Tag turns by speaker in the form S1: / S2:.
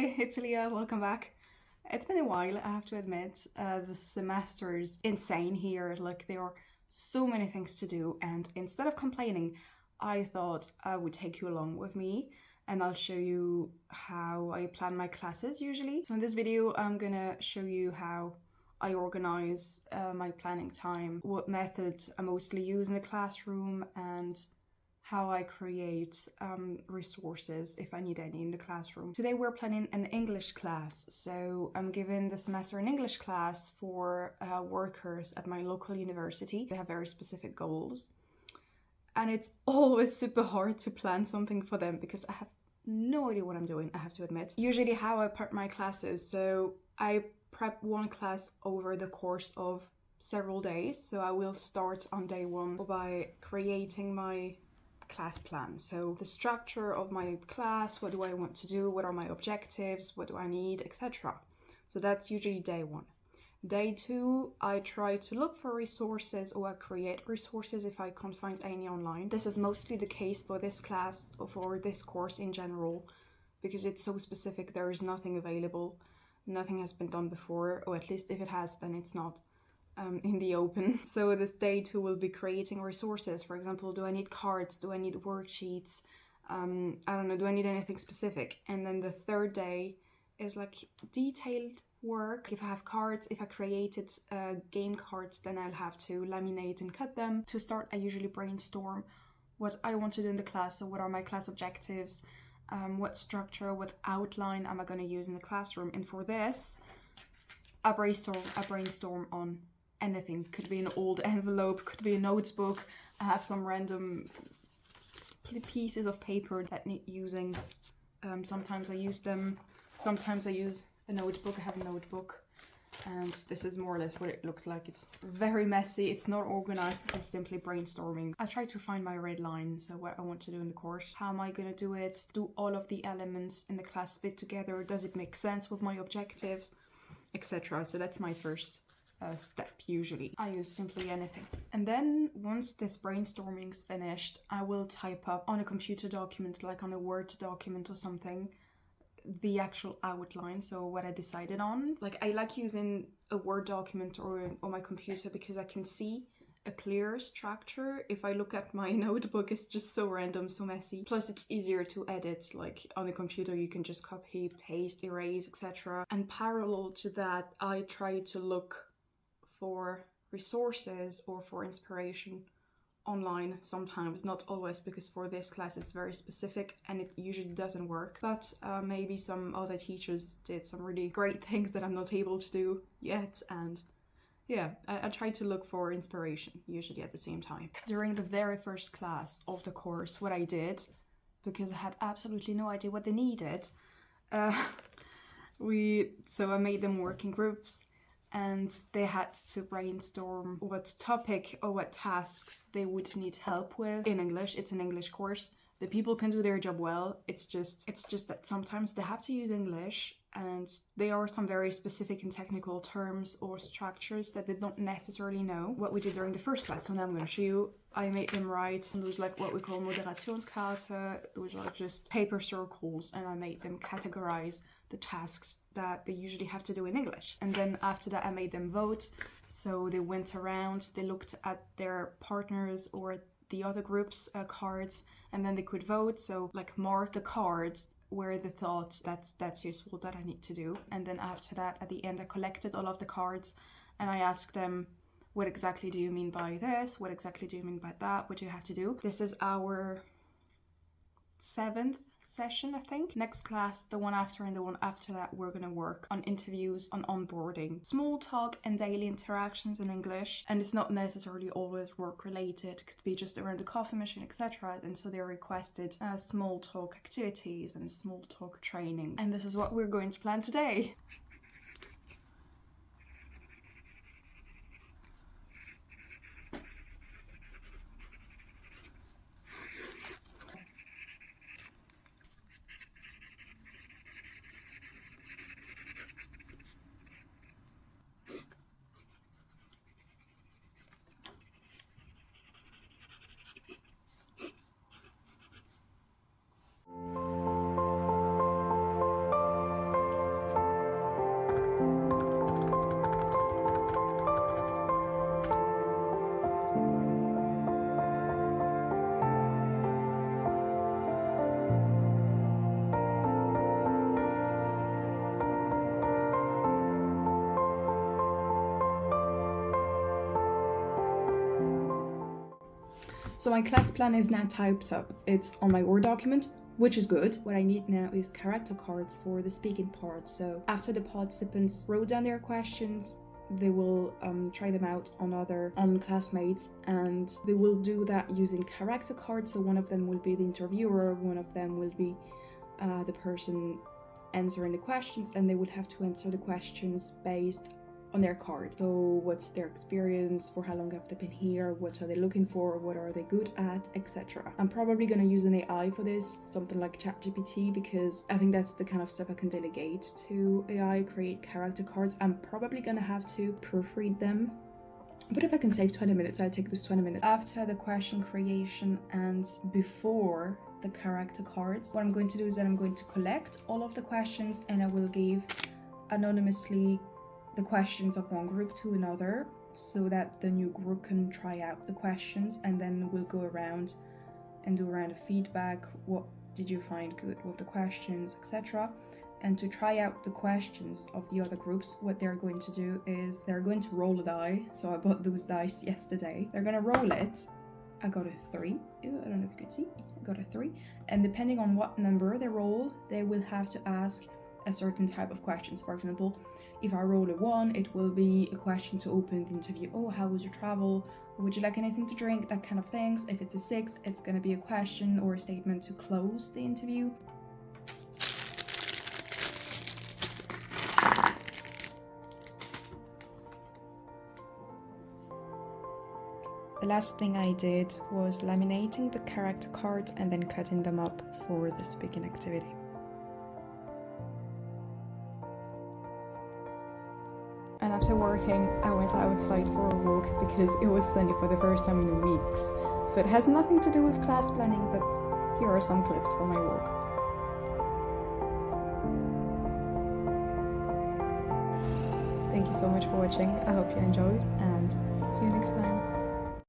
S1: Hi, it's Leah, welcome back. It's been a while, I have to admit. The semester's insane here, like there are so many things to do, and instead of complaining, I thought I would take you along with me and I'll show you how I plan my classes usually. So in this video, I'm gonna show you how I organize my planning time, what method I mostly use in the classroom, and how I create resources if I need any in the classroom. Today we're planning an English class, so I'm giving the semester an English class for workers at my local university. They have very specific goals, and it's always super hard to plan something for them because I have no idea what I'm doing, I have to admit. Usually how I prep my classes, so I prep one class over the course of several days. So I will start on day one by creating my class plan. So the structure of my class, what do I want to do, what are my objectives, what do I need, etc. So that's usually day one. Day two, I try to look for resources or create resources if I can't find any online. This is mostly the case for this class or for this course in general, because it's so specific, there is nothing available, nothing has been done before, or at least if it has, then it's not in the open. So this day two will be creating resources. For example, do I need cards? Do I need worksheets? I don't know, do I need anything specific? And then the third day is like detailed work. If I have cards, if I created game cards, then I'll have to laminate and cut them. To start, I usually brainstorm what I want to do in the class. So what are my class objectives? What structure, what outline am I going to use in the classroom? And for this, I brainstorm on anything. Could be an old envelope, could be a notebook. I have some random pieces of paper that need using. Sometimes I use them, sometimes I use a notebook. I have a notebook, and this is more or less what it looks like. It's very messy, it's not organized, it's simply brainstorming. I try to find my red line, so what I want to do in the course. How am I going to do it? Do all of the elements in the class fit together? Does it make sense with my objectives, etc.? So that's my first step. Usually I use simply anything, and then once this brainstorming's finished, I will type up on a computer document, like on a Word document or something, the actual outline, so what I decided on. Like I like using a Word document or on my computer because I can see a clear structure. If I look at my notebook, it's just so random, so messy. Plus it's easier to edit, like on the computer you can just copy, paste, erase, etc. And parallel to that, I try to look for resources or for inspiration online sometimes, not always, because for this class it's very specific and it usually doesn't work, but maybe some other teachers did some really great things that I'm not able to do yet, and yeah, I try to look for inspiration usually at the same time. During the very first class of the course, what I did, because I had absolutely no idea what they needed, I made them work in groups, and they had to brainstorm what topic or what tasks they would need help with in English. It's an English course. The people can do their job well. It's just that sometimes they have to use English, and there are some very specific and technical terms or structures that they don't necessarily know. What we did during the first class, so now I'm going to show you. I made them write those, like what we call Moderationskarte. Those are just paper circles, and I made them categorize the tasks that they usually have to do in English. And then after that I made them vote. So they went around, they looked at their partners or the other group's cards, and then they could vote. So like mark the cards where they thought that's useful, that I need to do. And then after that, at the end, I collected all of the cards and I asked them, what exactly do you mean by this? What exactly do you mean by that? What do you have to do? This is our 7th session, I think. Next class, the one after and the one after that, we're gonna work on interviews, on onboarding, small talk and daily interactions in English. And it's not necessarily always work related, it could be just around the coffee machine, etc. And so they requested small talk activities and small talk training. And this is what we're going to plan today. So my class plan is now typed up. It's on my Word document, which is good. What I need now is character cards for the speaking part. So after the participants wrote down their questions, they will try them out on classmates, and they will do that using character cards. So one of them will be the interviewer, one of them will be the person answering the questions, and they would have to answer the questions based on their card. So what's their experience, for how long have they been here, what are they looking for, what are they good at, etc. I'm probably going to use an AI for this, something like ChatGPT, because I think that's the kind of stuff I can delegate to AI, create character cards. I'm probably going to have to proofread them, but if I can save 20 minutes, I'll take those 20 minutes. After the question creation and before the character cards, what I'm going to do is that I'm going to collect all of the questions, and I will give anonymously the questions of one group to another, so that the new group can try out the questions, and then we'll go around and do a round of feedback. What did you find good with the questions, etc. And to try out the questions of the other groups, what they're going to do is they're going to roll a die. So I bought those dice yesterday. They're going to roll it. I got a 3. I don't know if you can see. I got a 3. And depending on what number they roll, they will have to ask a certain type of questions. For example, if I roll a 1, it will be a question to open the interview. Oh, how was your travel? Would you like anything to drink? That kind of things. If it's a 6, it's going to be a question or a statement to close the interview. The last thing I did was laminating the character cards and then cutting them up for the speaking activity. And after working, I went outside for a walk because it was sunny for the first time in weeks. So it has nothing to do with class planning, but here are some clips from my walk. Thank you so much for watching. I hope you enjoyed, and see you next time.